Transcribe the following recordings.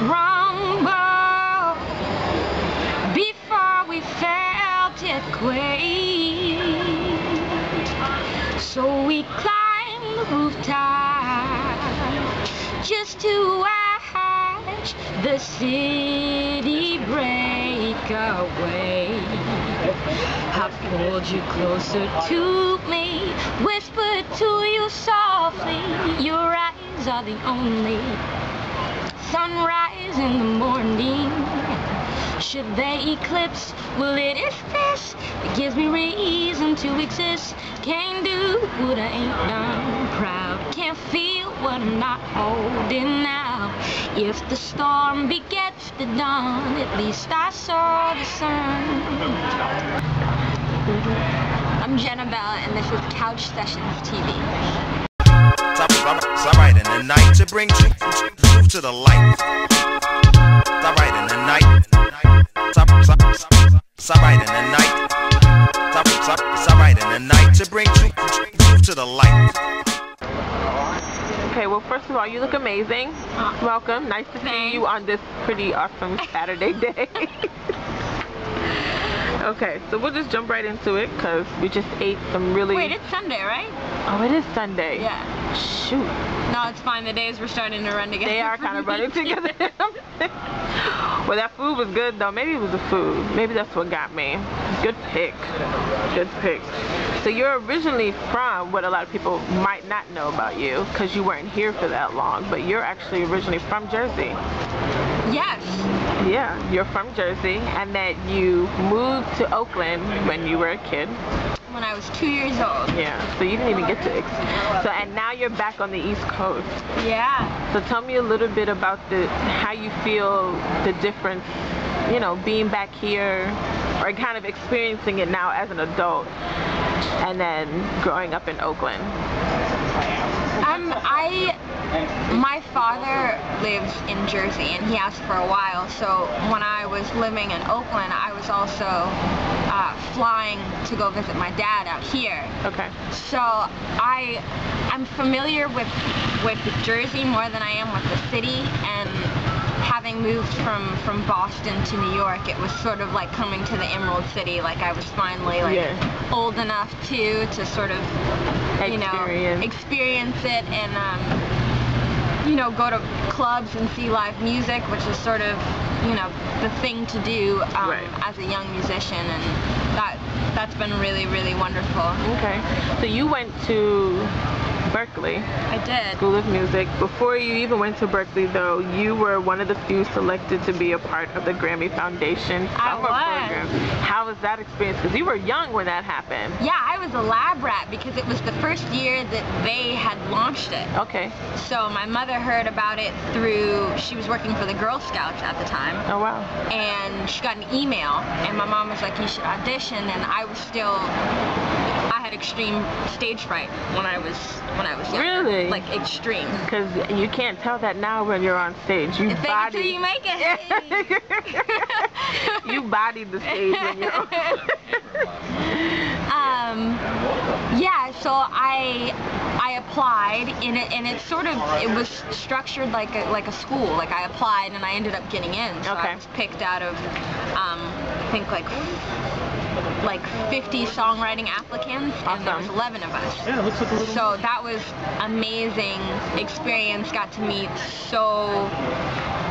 rumble before we felt it quake. So we climbed the rooftop just to watch the city break away. I pulled you closer to me, whispered to you softly, your eyes are the only sunrise in the morning. Should they eclipse, well it is this that gives me reason to exist. Can't do what I ain't done, proud. Can't feel what I'm not holding now. If the storm begets the dawn, at least I saw the sun. I'm Jennah Bell and this is Couch Sessions TV. Songwriter in the night to bring truth to the light. Songwriter in the night. Songwriter in the night. Songwriter in the night to bring truth to the light. Okay, well, first of all, you look amazing. Welcome. Nice to see you on this pretty awesome Saturday day. Okay, so we'll just jump right into it because we just ate some really... Wait, it's Sunday, right? Oh, it is Sunday. Yeah. Shoot. No, it's fine. The days were starting to run together. They are kind of running together. Well, that food was good, though. Maybe it was the food. Maybe that's what got me. Good pick. Good pick. So you're originally from what a lot of people might not know about you because you weren't here for that long, but you're actually originally from Jersey. Yes. Yeah, you're from Jersey, and that you moved to Oakland when you were a kid. When I was 2 years old. Yeah, so you didn't even get to so and now you're back on the East Coast. Yeah. So tell me a little bit about how you feel the difference, you know, being back here or kind of experiencing it now as an adult and then growing up in Oakland. My father lives in Jersey and he has for a while, so when I was living in Oakland I was also flying to go visit my dad out here. Okay. So I'm familiar with Jersey more than I am with the city, and having moved from Boston to New York, it was sort of like coming to the Emerald City. Like I was finally old enough to sort of experience it and you know, go to clubs and see live music, which is sort of, you know, the thing to do as a young musician, and that's been really, really wonderful. Okay. So you went to Berkeley. I did. School of Music. Before you even went to Berkeley, though, you were one of the few selected to be a part of the Grammy Foundation summer program. How was that experience? Because you were young when that happened. Yeah, I was a lab rat because it was the first year that they had launched it. Okay. So my mother heard about it through, she was working for the Girl Scouts at the time. Oh, wow. And she got an email, and my mom was like, you should audition, and I had extreme stage fright when I was younger. Really? Like extreme. Because you can't tell that now when you're on stage. You fake it till you make it. You bodied the stage when you're on. Yeah, so I applied and it was structured like a school. Like I applied and I ended up getting in. So I was picked out of I think like 50 songwriting applicants, and there was 11 of us. Yeah, it looks like a little... So that was amazing experience. Got to meet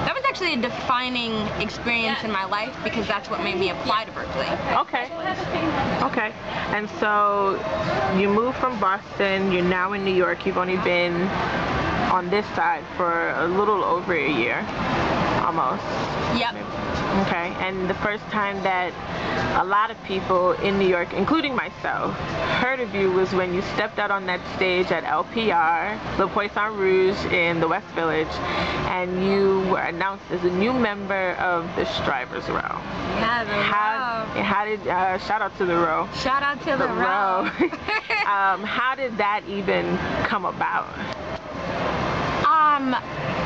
that was actually a defining experience in my life because that's what made me apply to Berkeley. Okay. Okay. And so you moved from Boston, you're now in New York, you've only been on this side for a little over a year, almost. Yep. Okay, and the first time that a lot of people in New York, including myself, heard of you was when you stepped out on that stage at LPR, Le Poisson Rouge in the West Village, and you were announced as a new member of the Strivers Row. Yeah, the Row. How did, shout out to the Row. Shout out to the Row. How did that even come about?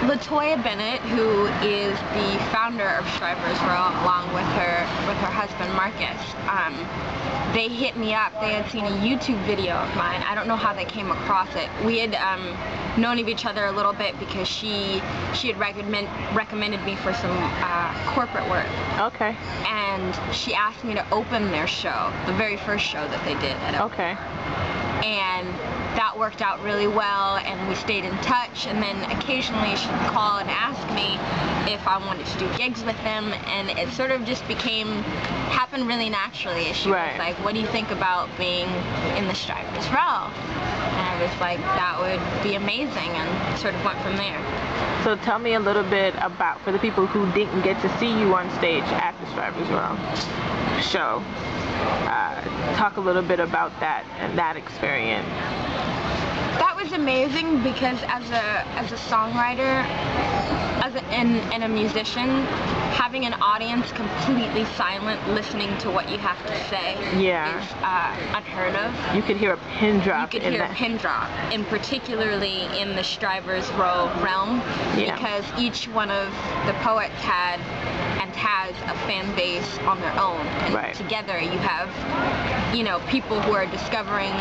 Latoya Bennett, who is the founder of Strivers Row, along with her husband Marcus, they hit me up. They had seen a YouTube video of mine. I don't know how they came across it. We had known of each other a little bit because she had recommended me for some corporate work. Okay. And she asked me to open their show, the very first show that they did at Okay. And that worked out really well, and we stayed in touch, and then occasionally she'd call and ask me if I wanted to do gigs with them, and it sort of just happened really naturally. She was like, what do you think about being in the Strivers Row? And I was like, that would be amazing, and sort of went from there. So tell me a little bit about, for the people who didn't get to see you on stage at the Strivers Row show, talk a little bit about that and that experience. That was amazing because as a songwriter, and a musician, having an audience completely silent listening to what you have to say is unheard of. You could hear a pin drop. You could hear a pin drop, and particularly in the Strivers Row realm, because each one of the poets had and has a fan base on their own, and together you have, people who are discovering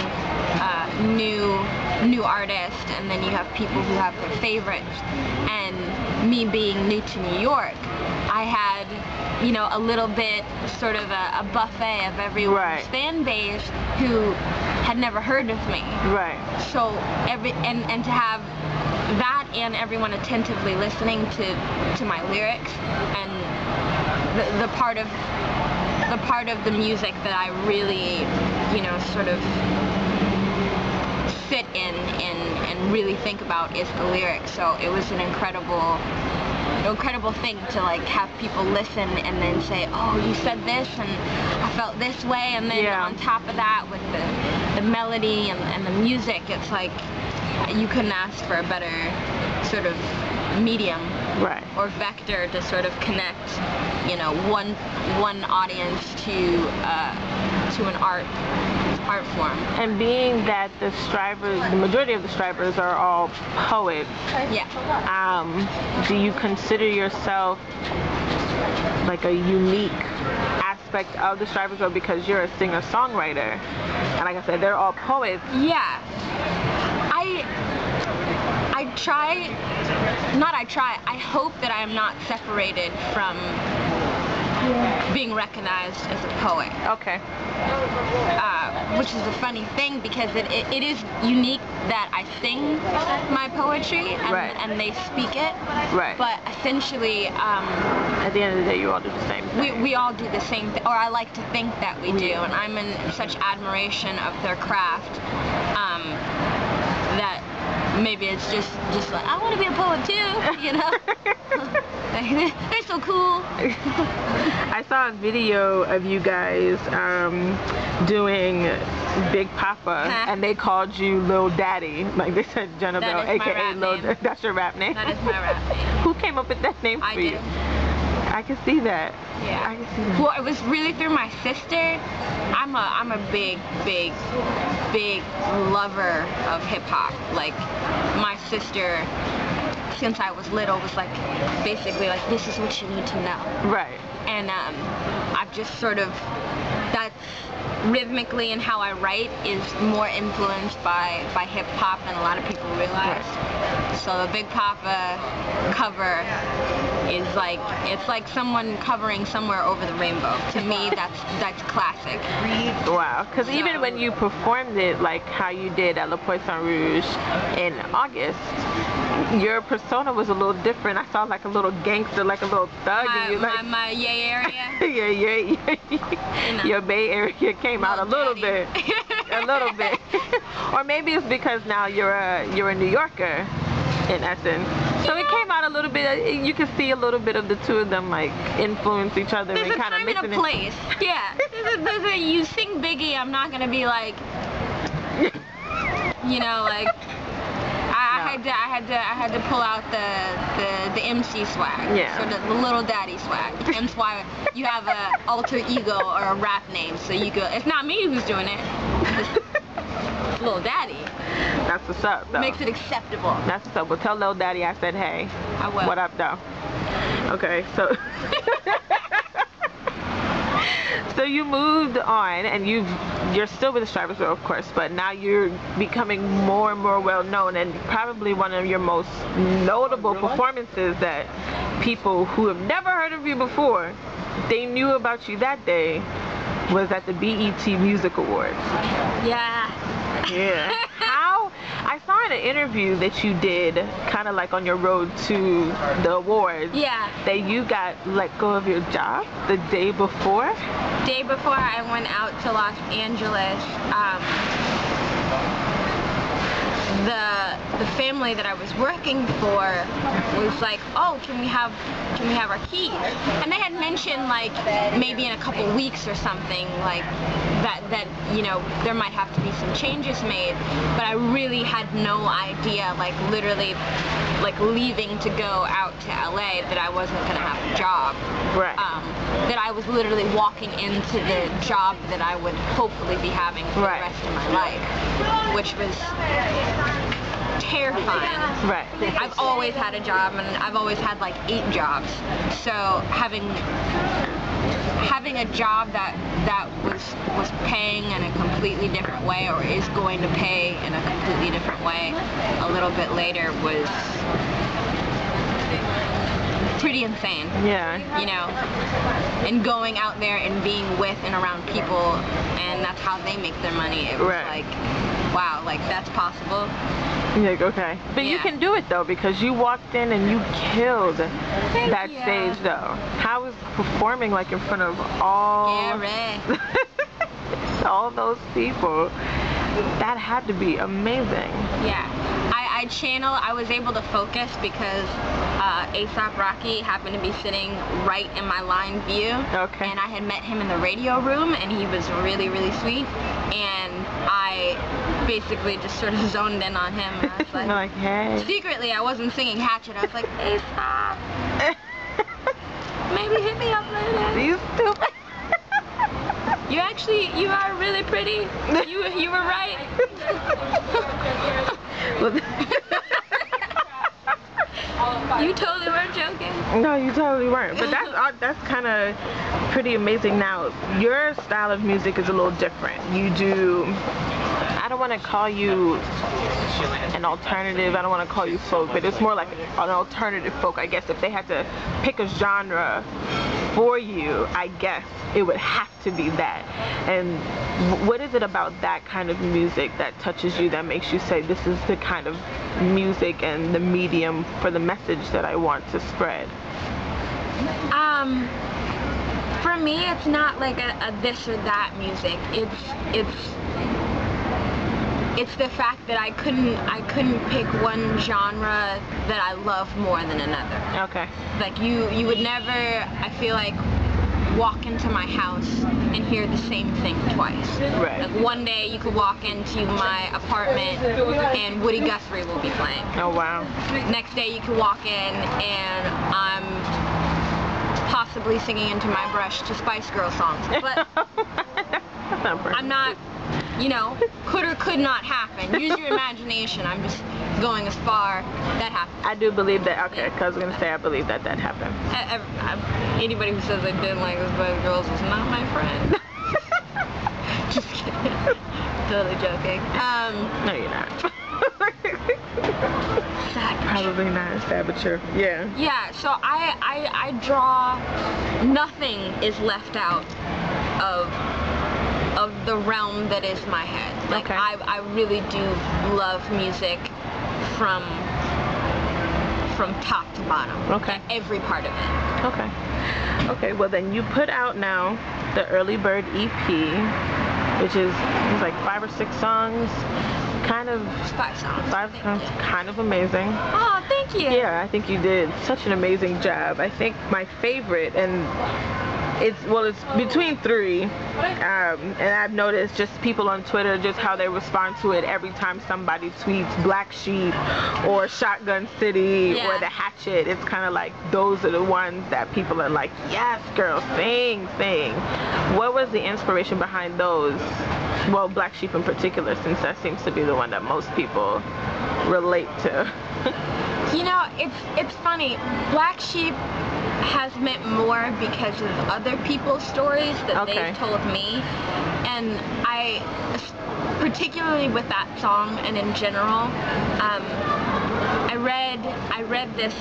new artists, and then you have people who have their favorites. And me being new to New York, I had, a little bit sort of a buffet of everyone's fan base who had never heard of me. So and to have that and everyone attentively listening to my lyrics, and the part of the music that I really, sort of sit in and really think about is the lyrics. So it was an incredible thing to have people listen and then say, oh, you said this and I felt this way, and then on top of that with the melody and the music, it's like you couldn't ask for a better sort of medium or vector to sort of connect, one audience to an art form. And being that the majority of the Strivers are all poets, do you consider yourself like a unique aspect of the Strivers, or because you're a singer-songwriter, and like I said, they're all poets? I hope that I am not separated from being recognized as a poet. Okay. Which is a funny thing, because it is unique that I sing my poetry and they speak it. But essentially, at the end of the day, you all do the same thing. We all do the same thing, or I like to think that we do, and I'm in such admiration of their craft that maybe it's just like, I want to be a poet too, They're so cool. I saw a video of you guys doing Big Papa, and they called you Lil Daddy. Like they said, Jennah Bell, aka Lil Daddy. That's your rap name? That is my rap name. Who came up with that name for you? I can see that. Yeah. I can see that. Well, it was really through my sister. I'm a big lover of hip hop. Like, my sister, since I was little, was like, basically like, this is what you need to know. And I've just sort of, that's rhythmically and how I write is more influenced by hip hop than a lot of people realize. So the Big Papa cover is like, it's like someone covering Somewhere Over the Rainbow. To me, that's classic. Wow, because even when you performed it, like how you did at Le Poisson Rouge in August, your persona was a little different. I saw like a little gangster, like a little thug. My yay area? Your Bay Area came out a little bit. A little bit. Or maybe it's because now you're a New Yorker, in essence. So it came out a little bit. You can see a little bit of the two of them like influence each other and kind of mixing it. There's a time and a place. Yeah. You sing Biggie, I'm not gonna be like, like. I had to pull out the MC swag, sort of the Lil Daddy swag. Hence why you have a alter ego or a rap name, so you go. It's not me who's doing it. Lil Daddy. That's what's up, though. Makes it acceptable. That's what's up. Well, tell Lil Daddy I said hey. I will. What up, though? Okay, so... So you moved on, and you're still with the Strivers, of course, but now you're becoming more and more well known, and probably one of your most notable performances that people who have never heard of you before, they knew about you that day, was at the BET Music Awards. Yeah. Yeah. How? I saw in an interview that you did, kind of like on your road to the awards, Yeah. that you got let go of your job the day before. Day before I went out to Los Angeles, the family that I was working for was like, oh, can we have our keys? And they had mentioned like maybe in a couple weeks or something, like that you know, there might have to be some changes made, but I really had no idea, like literally like leaving to go out to LA, that I wasn't gonna have a job. Right. That I was literally walking into the job that I would hopefully be having for Right. the rest of my life, which was terrifying. Right. I've always had a job, and I've always had like 8 jobs. So having a job that was paying in a completely different way, or is going to pay in a completely different way a little bit later, was pretty insane. Yeah. You know, and going out there and being with and around people, and that's how they make their money. It was Right. like, wow, like that's possible. You're like, okay. But you Yeah. can do it though, because you walked in and you killed that you. stage though. How was performing like in front of all all those people? That had to be amazing. Yeah. I was able to focus because A$AP Rocky happened to be sitting right in my line view. Okay. And I had met him in the radio room, and he was really, really sweet. And I basically just sort of zoned in on him. And I was You're like, hey. secretly, I wasn't singing Hatchet. I was like, A$AP, maybe hit me up later. You stupid. You are really pretty. You were right. You totally weren't joking. No, you totally weren't. But that's kind of pretty amazing. Now, your style of music is a little different. You do, I don't want to call you an alternative, I don't want to call you folk, but it's more like an alternative folk, I guess. If they had to pick a genre for you, I guess it would have to be that. And what is it about that kind of music that touches you, that makes you say, this is the kind of music and the medium for the message that I want to spread? For me, it's not like a this or that music. It's the fact that I couldn't pick one genre that I love more than another. Okay. Like you would never, I feel like, walk into my house and hear the same thing twice. Right. Like one day you could walk into my apartment and Woody Guthrie will be playing. Oh wow. Next day you could walk in and I'm possibly singing into my brush to Spice Girl songs. But I'm not, you know, could or could not happen. Use your imagination. I'm just going as far. That happened. I do believe that. Okay, because I was gonna say I believe that happened. Anybody who says I didn't like the Spice Girls is not my friend. Just kidding. Totally joking. No, you're not. Sad. Probably not. Sad, but true. Yeah. Yeah. So I draw. Nothing is left out of the realm that is my head. Like Okay. I really do love music from top to bottom. Okay. Like every part of it. Okay. Okay. Well, then you put out now the Early Bird EP, which is like 5 or 6 songs. Kind of 5 songs. 5 Thank songs. you. Kind of amazing. Oh, thank you. Yeah, I think you did such an amazing job. I think my favorite, and It's between 3, and I've noticed just people on Twitter, just how they respond to it every time somebody tweets Black Sheep or Shotgun City or The Hatchet. It's kind of like those are the ones that people are like, yes, girl, sing. What was the inspiration behind those? Well, Black Sheep in particular, since that seems to be the one that most people relate to. You know, it's funny. Black Sheep has meant more because of other people's stories that they've told me, and I, particularly with that song and in general, I read this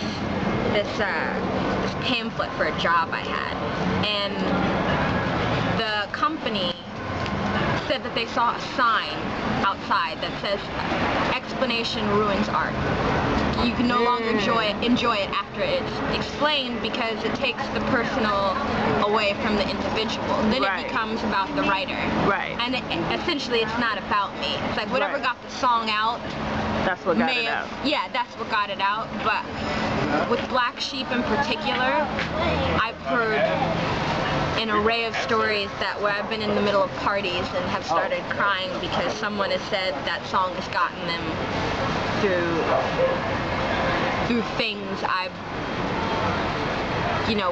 pamphlet for a job I had, and the company said that they saw a sign outside that says explanation ruins art. You can no longer enjoy it after it's explained because it takes the personal away from the individual. Then it becomes about the writer. Right. And essentially it's not about me. It's like whatever got the song out, that's what got it out. Yeah, that's what got it out. But with Black Sheep in particular, I've heard an array of stories that where I've been in the middle of parties and have started crying because someone has said that song has gotten them through things I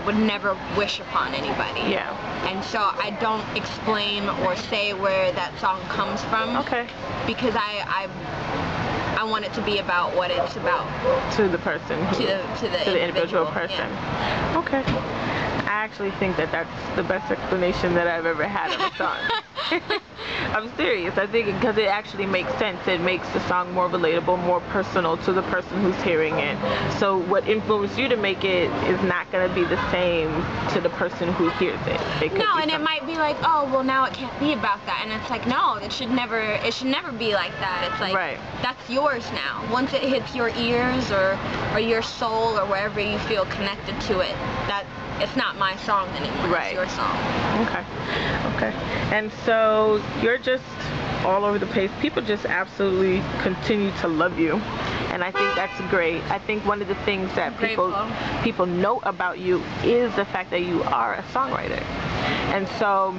would never wish upon anybody. Yeah. And so I don't explain or say where that song comes from. Okay. Because I want it to be about what it's about. To the person. To the individual person. Yeah. Okay. I actually think that that's the best explanation that I've ever had of a song. I'm serious. I think because it actually makes sense. It makes the song more relatable, more personal to the person who's hearing it. So what influenced you to make it is not going to be the same to the person who hears it. No, and it might be like, oh, well, now it can't be about that. And it's like, no, it should never be like that. It's like, that's yours now. Once it hits your ears or your soul or wherever you feel connected to it, it's not my song anymore. It's your song. Okay. And so you're just all over the place. People just absolutely continue to love you, and I think that's great. I think one of the things that people know about you is the fact that you are a songwriter. And so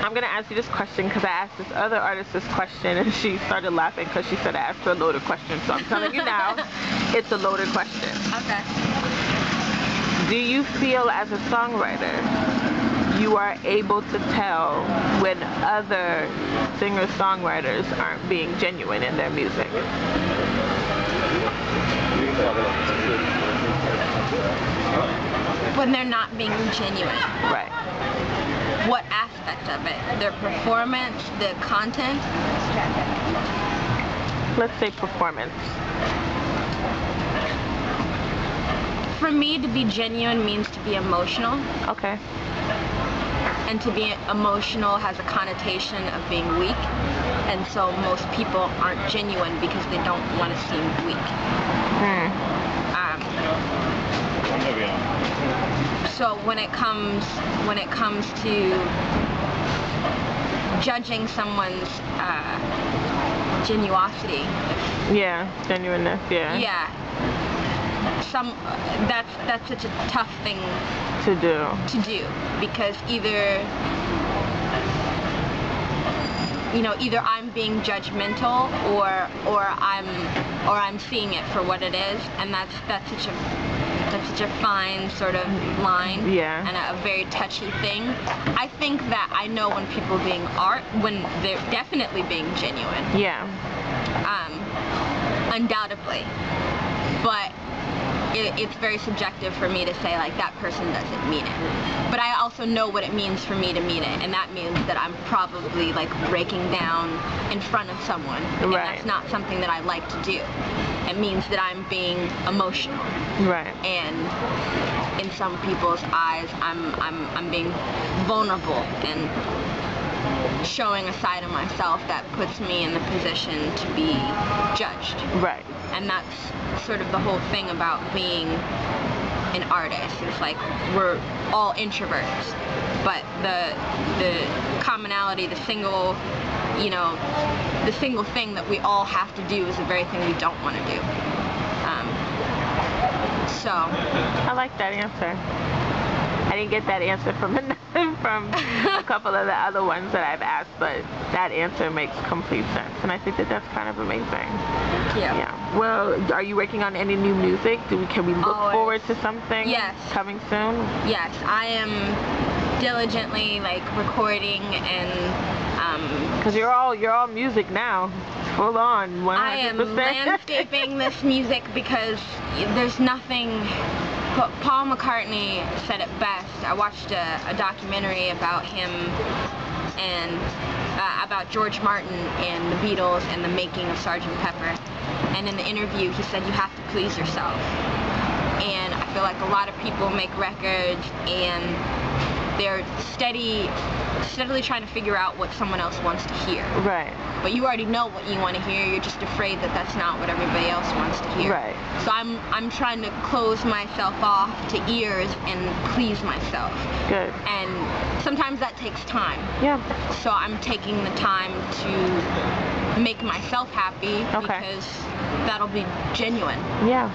I'm gonna ask you this question because I asked this other artist this question and she started laughing because she said I asked her a loaded question. So I'm telling you now, it's a loaded question. Okay. Do you feel as a songwriter you are able to tell when other singer-songwriters aren't being genuine in their music? When they're not being genuine. Right. What aspect of it? Their performance, the content? Let's say performance. For me, to be genuine means to be emotional. Okay. And to be emotional has a connotation of being weak. And so most people aren't genuine because they don't want to seem weak. So when it comes to judging someone's genuosity. Yeah, genuineness, yeah. Yeah. That's such a tough thing to do because either I'm being judgmental or I'm seeing it for what it is, and that's such a fine sort of line and a very touchy thing. I think that I know when people when they're definitely being genuine. Yeah. Undoubtedly. But it's very subjective for me to say, like, that person doesn't mean it. But I also know what it means for me to mean it, and that means that I'm probably, like, breaking down in front of someone. And that's not something that I like to do. It means that I'm being emotional. Right. And in some people's eyes, I'm being vulnerable and showing a side of myself that puts me in the position to be judged. Right. And that's sort of the whole thing about being an artist. It's like we're all introverts, but the commonality, the single thing that we all have to do is the very thing we don't want to do. So I like that answer. I didn't get that answer from from a couple of the other ones that I've asked, but that answer makes complete sense, and I think that that's kind of amazing. Yeah. Well, are you working on any new music? Can we look forward to something coming soon? Yes, I am diligently like recording and because you're all music now, full on 100%. I am landscaping this music because there's nothing. Paul McCartney said it best. I watched a documentary about him and about George Martin and the Beatles and the making of Sgt. Pepper. And in the interview, he said you have to please yourself. And I feel like a lot of people make records and they're steadily trying to figure out what someone else wants to hear. Right. But you already know what you want to hear. You're just afraid that that's not what everybody else wants to hear. Right. So I'm trying to close myself off to ears and please myself. Good. And sometimes that takes time. Yeah. So I'm taking the time to make myself happy because that'll be genuine. Yeah.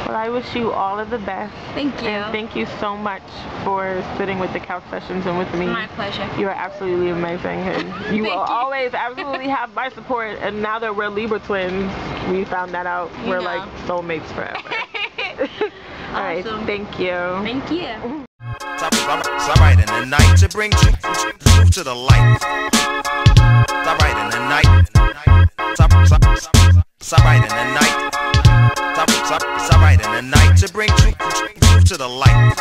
Well, I wish you all of the best. Thank you. And thank you so much for sitting with the Couch Sessions and with me. My pleasure. You are absolutely amazing. And you will always absolutely have my support. And now that we're Libra twins, we found that out. We're like soulmates forever. All right. Thank you. Thank you. It's alright in the night to bring truth to the light. It's alright in the night. It's alright in the night. It's alright in the night to bring truth to the light.